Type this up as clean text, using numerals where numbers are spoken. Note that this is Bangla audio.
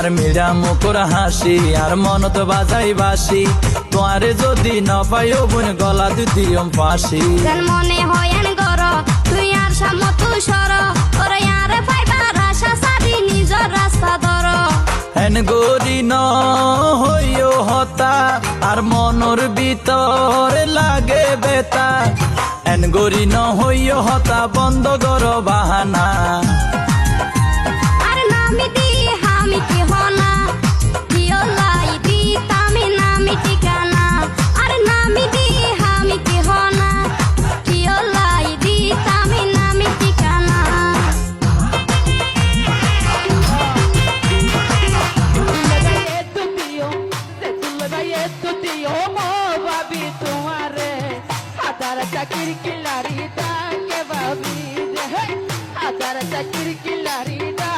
তোমার মিড়া মুখর হাসি আর মনত বাজাই বাসি তোমারে যদি না পাইও বোন গলা দিদিম ফাঁসি মনে হয় গর তুই আর সামত সর ওর আর পাইবার আশা সাদি নিজর রাস্তা ধর হেন গরি ন হইও হতা আর মনর ভিতর লাগে বেতা হেন গরি ন হইও হতা বন্ধ কর বাহানা আর নামি দি হামি কি হনা দিও লাই দি তামি নামি ঠিকানা আর নামি দি হামি কি হনা দিও লাই দি তামি নামি ঠিকানা চাকরি কিলারি দাকে ভাবি রে আদার চাকরি কিলারি দা